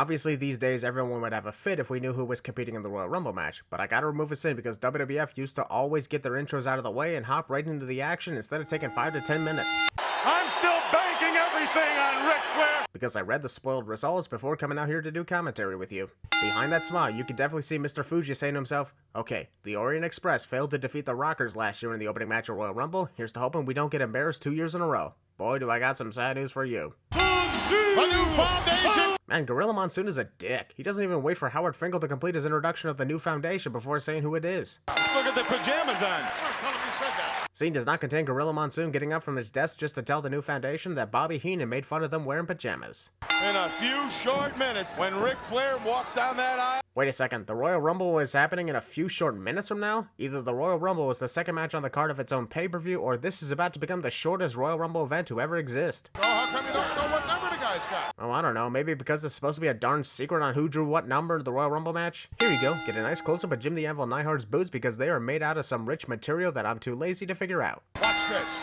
Obviously, these days, everyone would have a fit if we knew who was competing in the Royal Rumble match, but I gotta remove a sin because WWF used to always get their intros out of the way and hop right into the action instead of taking 5 to 10 minutes. I'm still banking everything on Ric Flair! Because I read the spoiled results before coming out here to do commentary with you. Behind that smile, you could definitely see Mr. Fuji saying to himself, okay, the Orient Express failed to defeat the Rockers last year in the opening match of Royal Rumble. Here's to hoping we don't get embarrassed 2 years in a row. Boy, do I got some sad news for you. The new foundation! Man, Gorilla Monsoon is a dick. He doesn't even wait for Howard Finkel to complete his introduction of the new foundation before saying who it is. Let's look at the pajamas on. Tell him you said that. Scene does not contain Gorilla Monsoon getting up from his desk just to tell the new foundation that Bobby Heenan made fun of them wearing pajamas. In a few short minutes, when Ric Flair walks down that aisle. Wait a second, the Royal Rumble was happening in a few short minutes from now? Either the Royal Rumble was the second match on the card of its own pay-per-view, or this is about to become the shortest Royal Rumble event to ever exist. Oh, how come you don't know what number the guy's got? Oh, I don't know, maybe because it's supposed to be a darn secret on who drew what number in the Royal Rumble match? Here you go, get a nice close-up of Jim the Anvil Neidhart's boots because they are made out of some rich material that I'm too lazy to figure out. Watch this.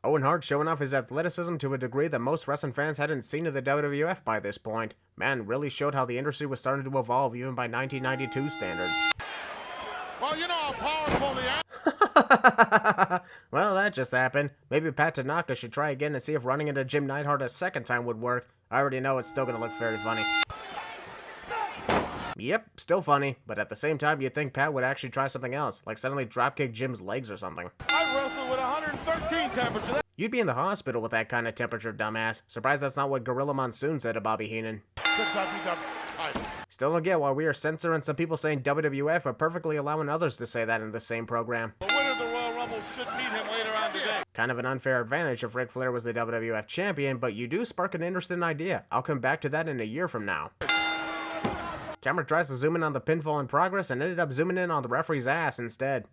Owen Hart showing off his athleticism to a degree that most wrestling fans hadn't seen in the WWF by this point. Man, really showed how the industry was starting to evolve even by 1992 standards. Well, you know how powerful the Well, that just happened. Maybe Pat Tanaka should try again and see if running into Jim Neidhart a second time would work. I already know it's still gonna look very funny. Yep, still funny, but at the same time you'd think Pat would actually try something else, like suddenly dropkick Jim's legs or something. I wrestled with 113 temperature. You'd be in the hospital with that kind of temperature, dumbass. Surprised that's not what Gorilla Monsoon said to Bobby Heenan. The WWF title. Still don't get why we are censoring some people saying WWF, but perfectly allowing others to say that in the same program. The winner of the Royal Rumble should meet him later on today. Kind of an unfair advantage if Ric Flair was the WWF champion, but you do spark an interesting idea. I'll come back to that in a year from now. Camera tries to zoom in on the pinfall in progress and ended up zooming in on the referee's ass instead.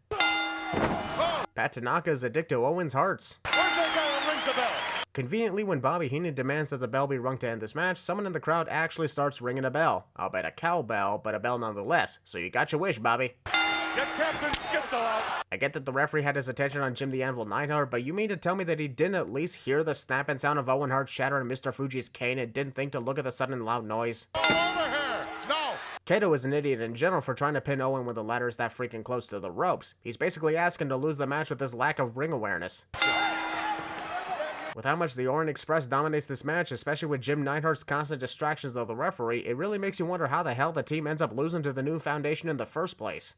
Pat Tanaka is addicted to Owen's hearts. Where's that guy who rings the bell? Conveniently, when Bobby Heenan demands that the bell be rung to end this match, someone in the crowd actually starts ringing a bell. I'll bet a cowbell, but a bell nonetheless. So you got your wish, Bobby. Get Captain Schizo out. I get that the referee had his attention on Jim the Anvil Neidhart, but you mean to tell me that he didn't at least hear the snapping sound of Owen Hart shattering Mr. Fuji's cane and didn't think to look at the sudden loud noise? All over here. No. Kato is an idiot in general for trying to pin Owen when the ladder is that freaking close to the ropes. He's basically asking to lose the match with his lack of ring awareness. With how much the Orient Express dominates this match, especially with Jim Neidhart's constant distractions of the referee, it really makes you wonder how the hell the team ends up losing to the new foundation in the first place.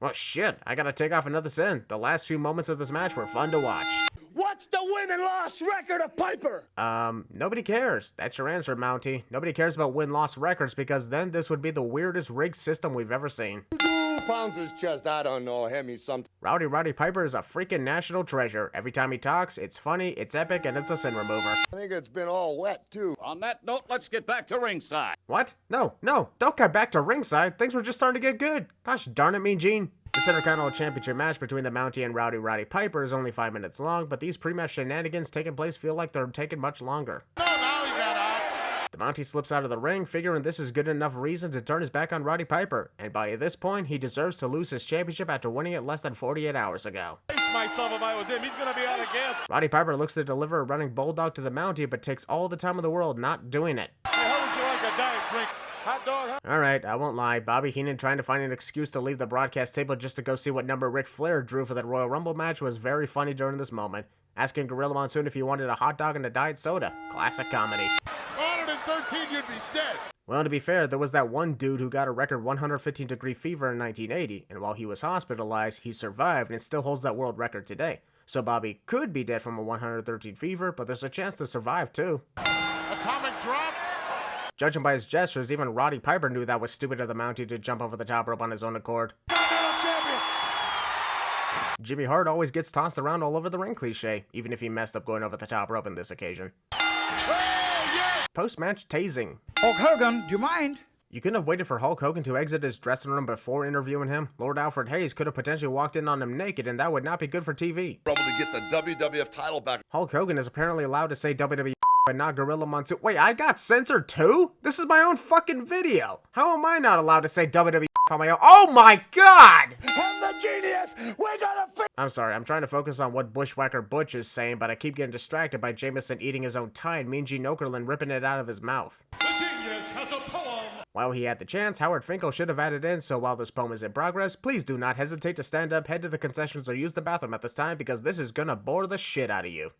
Well, shit, I gotta take off another sin. The last few moments of this match were fun to watch. What's the win and loss record of Piper? Nobody cares. That's your answer, Mountie. Nobody cares about win-loss records because then this would be the weirdest rigged system we've ever seen. 2 pounds his chest. I don't know him. He's some. Roddy Piper is a freaking national treasure. Every time he talks, it's funny, it's epic, and it's a sin remover. I think it's been all wet too. On that note, let's get back to ringside. What? No, don't cut back to ringside. Things were just starting to get good. Gosh darn it, Mean Gene. The Intercontinental Championship match between the Mountie and Roddy Piper is only 5 minutes long, but these pre-match shenanigans taking place feel like they're taking much longer. No, now he got out. The Mountie slips out of the ring, figuring this is good enough reason to turn his back on Roddy Piper, and by this point, he deserves to lose his championship after winning it less than 48 hours ago. Brace myself if I was him. He's gonna be out of gas. Roddy Piper looks to deliver a running bulldog to the Mountie, but takes all the time in the world not doing it. Hey, how would you like a diet drink? Hot dog, huh? Alright, I won't lie. Bobby Heenan trying to find an excuse to leave the broadcast table just to go see what number Ric Flair drew for that Royal Rumble match was very funny during this moment. Asking Gorilla Monsoon if he wanted a hot dog and a diet soda. Classic comedy. 113, you'd be dead. Well, to be fair, there was that one dude who got a record 115-degree fever in 1980, and while he was hospitalized, he survived and still holds that world record today. So Bobby could be dead from a 113 fever, but there's a chance to survive too. Atomic drop. Judging by his gestures, even Roddy Piper knew that was stupid of the Mountie to jump over the top rope on his own accord. Continental champion. Jimmy Hart always gets tossed around all over the ring cliche, even if he messed up going over the top rope in this occasion. Hey, yes. Post-match tasing. Hulk Hogan, do you mind? You couldn't have waited for Hulk Hogan to exit his dressing room before interviewing him. Lord Alfred Hayes could have potentially walked in on him naked, and that would not be good for TV. Able to get the WWF title back. Hulk Hogan is apparently allowed to say WWE but not Gorilla Monsoon. Wait, I got censored too? This is my own fucking video. How am I not allowed to say WWF on my own? Oh my god! I'm the genius! We gotta fix. I'm sorry, I'm trying to focus on what Bushwhacker Butch is saying, but I keep getting distracted by Jameson eating his own tie and Mean Gene Okerlund ripping it out of his mouth. The genius has a poem. While he had the chance, Howard Finkel should have added in, so while this poem is in progress, please do not hesitate to stand up, head to the concessions, or use the bathroom at this time, because this is gonna bore the shit out of you.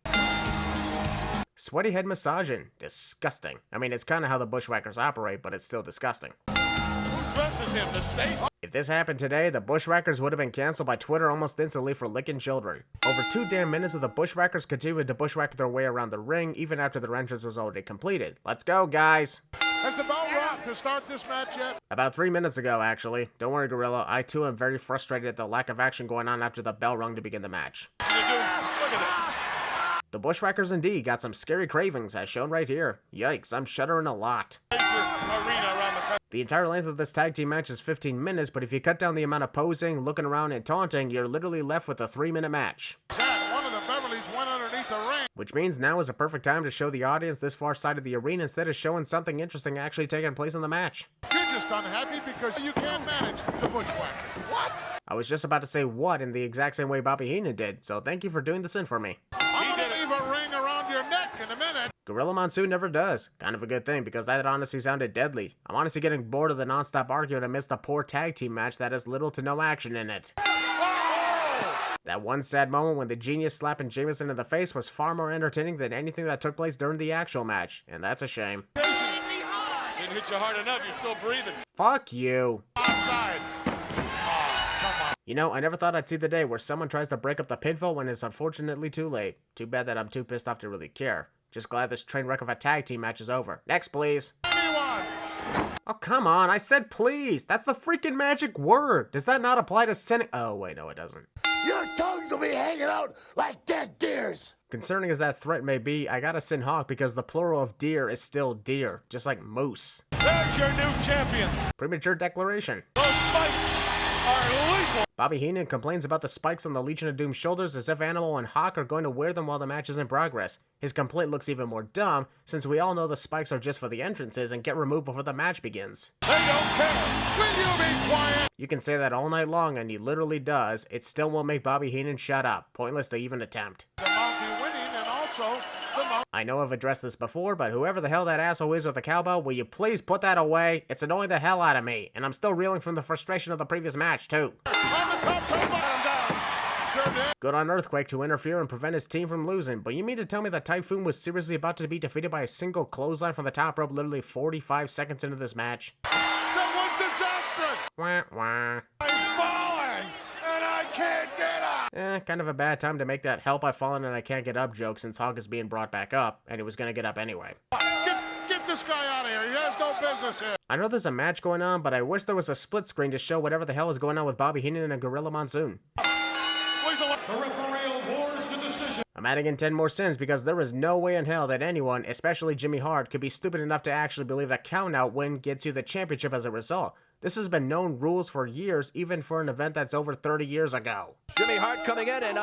Sweaty head massaging. Disgusting. I mean, it's kinda how the Bushwhackers operate, but it's still disgusting. Who dresses him? The state? If this happened today, the Bushwhackers would have been canceled by Twitter almost instantly for licking children. Over 2 damn minutes of the Bushwhackers continued to bushwhack their way around the ring, even after their entrance was already completed. Let's go, guys! Has the bell rung to start this match yet? About 3 minutes ago, actually. Don't worry, Gorilla. I too am very frustrated at the lack of action going on after the bell rung to begin the match. What do you do? Look at this. The Bushwhackers indeed got some scary cravings, as shown right here. Yikes, I'm shuddering a lot. Major arena around the country. The entire length of this tag team match is 15 minutes, but if you cut down the amount of posing, looking around, and taunting, you're literally left with a 3-minute match. One of the Beverlys went underneath the ring. Which means now is a perfect time to show the audience this far side of the arena instead of showing something interesting actually taking place in the match. You're just unhappy because you can't manage the Bushwhackers. What? I was just about to say what in the exact same way Bobby Heenan did, so thank you for doing this in for me. I'm gonna leave a ring around your neck in a minute. Gorilla Monsoon never does. Kind of a good thing, because that honestly sounded deadly. I'm honestly getting bored of the non-stop arguing and miss the poor tag team match that has little to no action in it. That one sad moment when the genius slapping Jameson in the face was far more entertaining than anything that took place during the actual match, and that's a shame. Didn't hit you hard enough, you're still breathing. Fuck you. Outside. Oh, come on. You know, I never thought I'd see the day where someone tries to break up the pinfall when it's unfortunately too late. Too bad that I'm too pissed off to really care. Just glad this train wreck of a tag team match is over. Next, please. Oh, come on. I said please. That's the freaking magic word. Does that not apply to sending? Oh, wait, no, it doesn't. Your tongues will be hanging out like dead deers. Concerning as that threat may be, I gotta sin hawk because the plural of deer is still deer, just like moose. There's your new champions. Premature declaration. Those spikes are lethal. Bobby Heenan complains about the spikes on the Legion of Doom's shoulders as if Animal and Hawk are going to wear them while the match is in progress. His complaint looks even more dumb, since we all know the spikes are just for the entrances and get removed before the match begins. They don't care. Will you be quiet? You can say that all night long, and he literally does. It still won't make Bobby Heenan shut up. Pointless to even attempt. The Mountie winning and also the Mountie. I know I've addressed this before, but whoever the hell that asshole is with the cowbell, will you please put that away? It's annoying the hell out of me, and I'm still reeling from the frustration of the previous match, too. On the top, turn bottom down. Sure did. Good on Earthquake to interfere and prevent his team from losing, but you mean to tell me that Typhoon was seriously about to be defeated by a single clothesline from the top rope literally 45 seconds into this match? That was disastrous. Wah, wah. I'm falling, and I can't get up. Kind of a bad time to make that help I've fallen and I can't get up joke since Hawk is being brought back up, and he was gonna get up anyway. Get this guy out of here. He has no business here. I know there's a match going on, but I wish there was a split screen to show whatever the hell is going on with Bobby Heenan and Gorilla Monsoon. The referee awards the decision. I'm adding in 10 more sins because there is no way in hell that anyone, especially Jimmy Hart, could be stupid enough to actually believe that count-out win gets you the championship as a result. This has been known rules for years, even for an event that's over 30 years ago. Jimmy Hart coming in and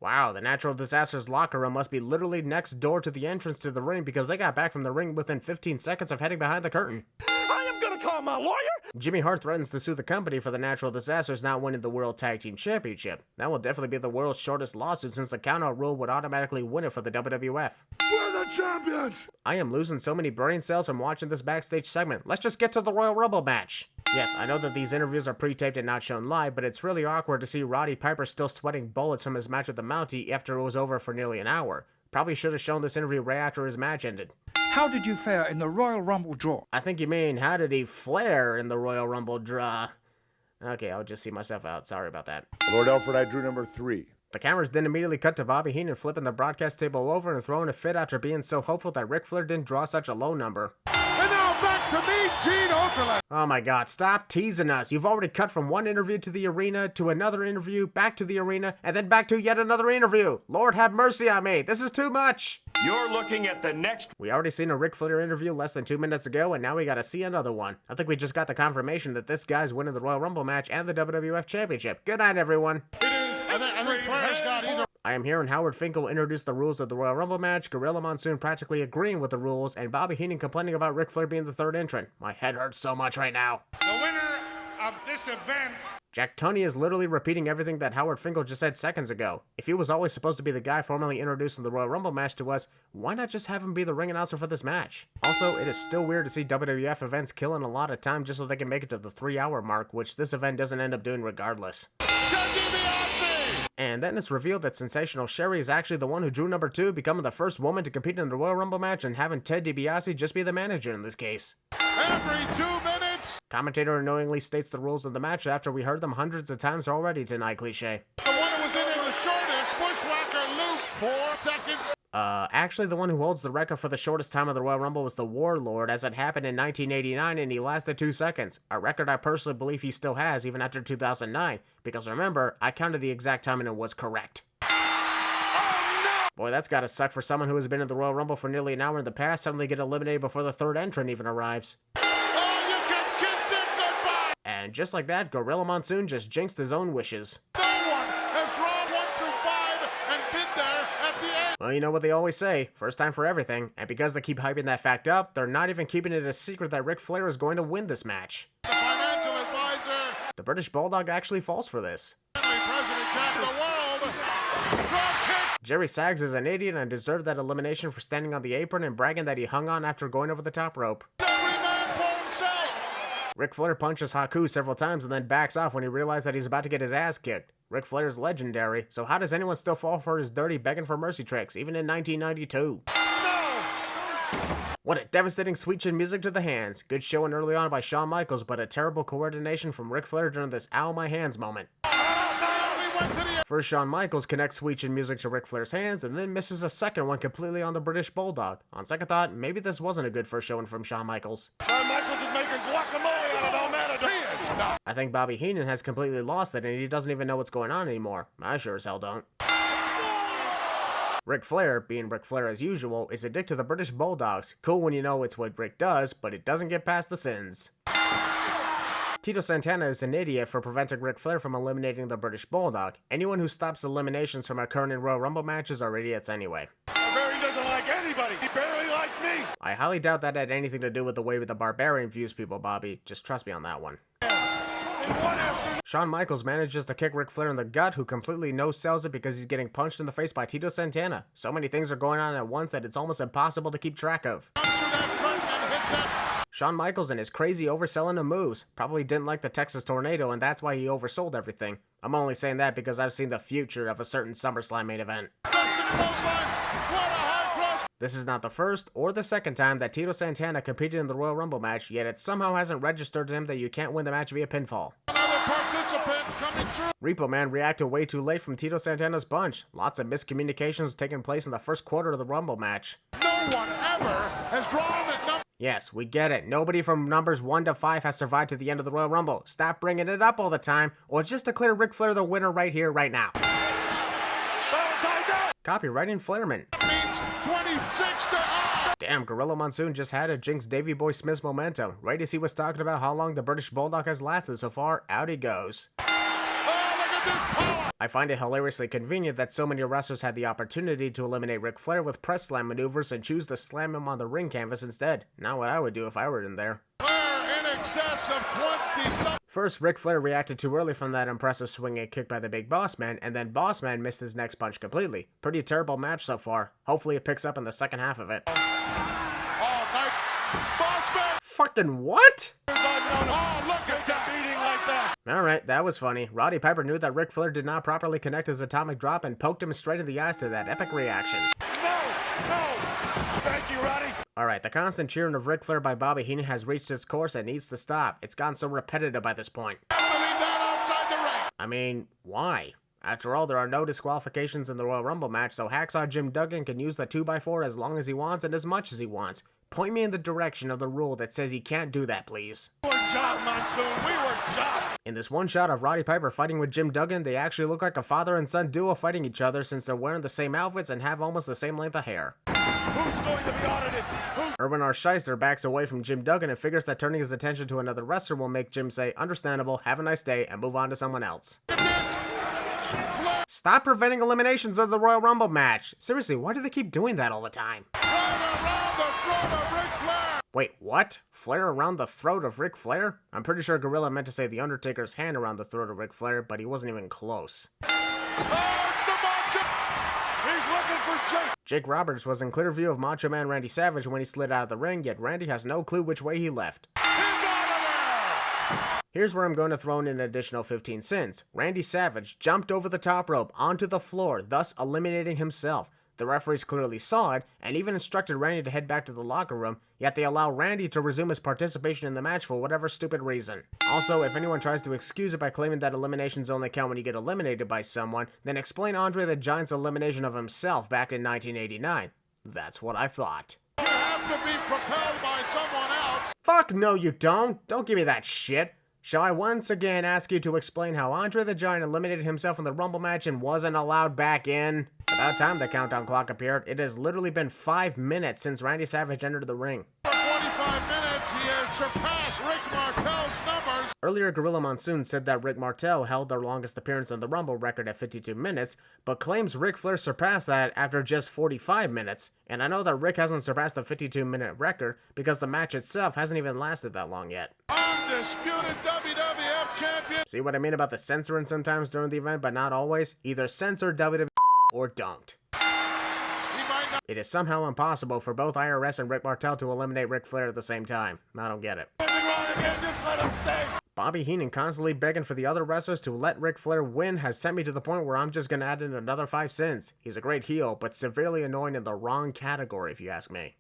Wow, the Natural Disasters locker room must be literally next door to the entrance to the ring because they got back from the ring within 15 seconds of heading behind the curtain. I am gonna call my lawyer. Jimmy Hart threatens to sue the company for the Natural Disasters not winning the World Tag Team Championship. That will definitely be the world's shortest lawsuit since the countout rule would automatically win it for the WWF. We're the champions. I am losing so many brain cells from watching this backstage segment. Let's just get to the Royal Rumble match. Yes, I know that these interviews are pre-taped and not shown live, but it's really awkward to see Roddy Piper still sweating bullets from his match with the Mountie after it was over for nearly an hour. Probably should have shown this interview right after his match ended. How did you fare in the Royal Rumble draw? I think you mean, how did he flare in the Royal Rumble draw? Okay, I'll just see myself out. Sorry about that. Lord Alfred, I drew number 3. The cameras then immediately cut to Bobby Heenan flipping the broadcast table over and throwing a fit after being so hopeful that Ric Flair didn't draw such a low number. And now back to Mean Gene Okerlund. Oh my god, stop teasing us. You've already cut from one interview to the arena, to another interview, back to the arena, and then back to yet another interview. Lord have mercy on me. This is too much. You're looking at the next. We already seen a Ric Flair interview less than 2 minutes ago, and now we gotta see another one. I think we just got the confirmation that this guy's winning the Royal Rumble match and the WWF Championship. Good night, everyone. I think Flair's got either. I am hearing Howard Finkel introduce the rules of the Royal Rumble match, Gorilla Monsoon practically agreeing with the rules, and Bobby Heenan complaining about Ric Flair being the third entrant. My head hurts so much right now. The winner of this event. Jack Tunney is literally repeating everything that Howard Finkel just said seconds ago. If he was always supposed to be the guy formally introducing the Royal Rumble match to us, why not just have him be the ring announcer for this match? Also, it is still weird to see WWF events killing a lot of time just so they can make it to the 3-hour mark, which this event doesn't end up doing regardless. And then it's revealed that Sensational Sherry is actually the one who drew number 2, becoming the first woman to compete in the Royal Rumble match and having Ted DiBiase just be the manager in this case. Every 2 minutes. Commentator annoyingly states the rules of the match after we heard them hundreds of times already tonight, cliche. The one who was in there the shortest, Bushwhacker Luke, 4 seconds. Actually the one who holds the record for the shortest time of the Royal Rumble was the Warlord, as it happened in 1989 and he lasted 2 seconds. A record I personally believe he still has even after 2009, because remember, I counted the exact time and it was correct. Boy, that's gotta suck for someone who has been in the Royal Rumble for nearly an hour in the past, suddenly get eliminated before the third entrant even arrives. Oh, you can kiss it goodbye. And just like that, Gorilla Monsoon just jinxed his own wishes. No one has drawn 1 through 5 and been there at the end. Well, you know what they always say, first time for everything, and because they keep hyping that fact up, they're not even keeping it a secret that Ric Flair is going to win this match. The financial advisor, The British Bulldog actually falls for this. President Jack of the world, drop kick. Jerry Saggs is an idiot and deserved that elimination for standing on the apron and bragging that he hung on after going over the top rope. Every man for himself. Ric Flair punches Haku several times and then backs off when he realizes that he's about to get his ass kicked. Ric Flair's legendary, so how does anyone still fall for his dirty begging for mercy tricks, even in 1992? No. What a devastating sweet chin music to the hands. Good showing early on by Shawn Michaels, but a terrible coordination from Ric Flair during this ow my hands moment. First, Shawn Michaels connects sweet chin music to Ric Flair's hands, and then misses a second one completely on the British Bulldog. On second thought, maybe this wasn't a good first showing from Shawn Michaels. Shawn Michaels is making guacamole out of El Matador. He is not. I think Bobby Heenan has completely lost it and he doesn't even know what's going on anymore. I sure as hell don't. Ric Flair, being Ric Flair as usual, is a dick to the British Bulldogs. Cool when you know it's what Rick does, but it doesn't get past the sins. Tito Santana is an idiot for preventing Ric Flair from eliminating the British Bulldog. Anyone who stops eliminations from occurring in Royal Rumble matches are idiots anyway. Barry doesn't like anybody. He barely liked me. I highly doubt that had anything to do with the way the Barbarian views people, Bobby. Just trust me on that one. Shawn Michaels manages to kick Ric Flair in the gut, who completely no-sells it because he's getting punched in the face by Tito Santana. So many things are going on at once that it's almost impossible to keep track of. Shawn Michaels and his crazy overselling of moves probably didn't like the Texas Tornado, and that's why he oversold everything. I'm only saying that because I've seen the future of a certain SummerSlam main event. This is not the first or the second time that Tito Santana competed in the Royal Rumble match, yet it somehow hasn't registered to him that you can't win the match via pinfall. Another participant coming through. Repo Man reacted way too late from Tito Santana's punch. Lots of miscommunications taking place in the first quarter of the Rumble match. No one ever has drawn that number. Yes, we get it. Nobody from numbers 1 to 5 has survived to the end of the Royal Rumble. Stop bringing it up all the time, or just declare Ric Flair the winner right here, right now. Copywriting Flairman. Means 26 to 0. Damn, Gorilla Monsoon just had a jinx Davey Boy Smith's momentum. Right as he was talking about how long the British Bulldog has lasted so far, out he goes. Oh, look at this power. I find it hilariously convenient that so many wrestlers had the opportunity to eliminate Ric Flair with press slam maneuvers and choose to slam him on the ring canvas instead. Not what I would do if I were in there. Flair in excess of 20. First, Ric Flair reacted too early from that impressive swinging kick by the Big Boss Man, and then Boss Man missed his next punch completely. Pretty terrible match so far. Hopefully it picks up in the second half of it. Oh, nice. Boss Man. Fucking what? Oh, look at that beating like that. Alright, that was funny. Roddy Piper knew that Ric Flair did not properly connect his atomic drop and poked him straight in the eyes to that epic reaction. No. Thank you, Roddy. Alright, the constant cheering of Ric Flair by Bobby Heenan has reached its course and needs to stop. It's gotten so repetitive by this point. Have to leave that outside the ring. I mean, why? After all, there are no disqualifications in the Royal Rumble match, so Hacksaw Jim Duggan can use the 2x4 as long as he wants and as much as he wants. Point me in the direction of the rule that says he can't do that, please. We were job, Monsoon. We were job. In this one shot of Roddy Piper fighting with Jim Duggan, they actually look like a father and son duo fighting each other since they're wearing the same outfits and have almost the same length of hair. Who's going to be audited? Urban R. Scheister backs away from Jim Duggan and figures that turning his attention to another wrestler will make Jim say, understandable, have a nice day, and move on to someone else. Stop preventing eliminations of the Royal Rumble match. Seriously, why do they keep doing that all the time? Right around the throat of Ric Flair. Wait, what? Flair around the throat of Ric Flair? I'm pretty sure Gorilla meant to say The Undertaker's hand around the throat of Ric Flair, but he wasn't even close. Oh, it's the Macho. He's looking for Jake. Jake Roberts was in clear view of Macho Man Randy Savage when he slid out of the ring, yet Randy has no clue which way he left. He's out of there. Here's where I'm going to throw in an additional 15 cents. Randy Savage jumped over the top rope onto the floor, thus eliminating himself. The referees clearly saw it, and even instructed Randy to head back to the locker room, yet they allow Randy to resume his participation in the match for whatever stupid reason. Also, if anyone tries to excuse it by claiming that eliminations only count when you get eliminated by someone, then explain Andre the Giant's elimination of himself back in 1989. That's what I thought. You have to be propelled by someone else. Fuck no you don't! Don't give me that shit! Shall I once again ask you to explain how Andre the Giant eliminated himself in the Rumble match and wasn't allowed back in? About time the countdown clock appeared. It has literally been 5 minutes since Randy Savage entered the ring. For 25 minutes, he has surpassed Rick Martel's numbers. Earlier, Gorilla Monsoon said that Rick Martel held their longest appearance in the Rumble record at 52 minutes, but claims Ric Flair surpassed that after just 45 minutes. And I know that Rick hasn't surpassed the 52-minute record because the match itself hasn't even lasted that long yet. Undisputed WWF champion. See what I mean about the censoring sometimes during the event, but not always? Either censor WWF or don't. He might not. It is somehow impossible for both IRS and Rick Martel to eliminate Ric Flair at the same time. I don't get it. Just let him stay. Bobby Heenan constantly begging for the other wrestlers to let Ric Flair win has sent me to the point where I'm just gonna add in another 5 cents. He's a great heel, but severely annoying in the wrong category if you ask me.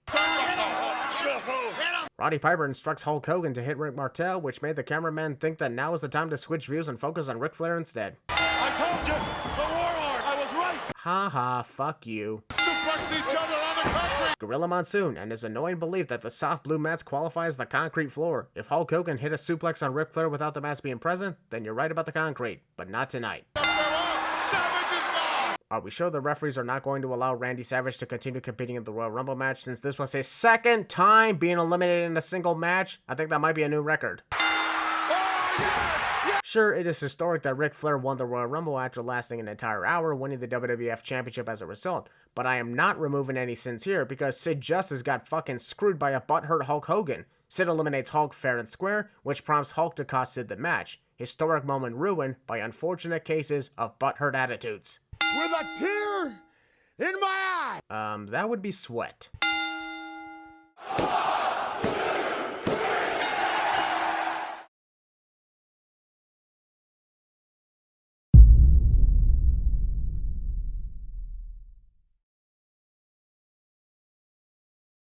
Roddy Piper instructs Hulk Hogan to hit Rick Martel, which made the cameraman think that now is the time to switch views and focus on Ric Flair instead. I told you, the Warlord. I was right. Ha ha, fuck you. Suplex each other on the concrete. Gorilla Monsoon and his annoying belief that the soft blue mats qualify as the concrete floor. If Hulk Hogan hit a suplex on Ric Flair without the mats being present, then you're right about the concrete, but not tonight. Savage is gone. Are we sure the referees are not going to allow Randy Savage to continue competing in the Royal Rumble match since this was his second time being eliminated in a single match? I think that might be a new record. Oh, yes. Sure, it is historic that Ric Flair won the Royal Rumble after lasting an entire hour, winning the WWF Championship as a result, but I am not removing any sins here because Sid Justice got fucking screwed by a butthurt Hulk Hogan. Sid eliminates Hulk fair and square, which prompts Hulk to cost Sid the match. Historic moment ruined by unfortunate cases of butthurt attitudes. With a tear in my eye. That would be sweat.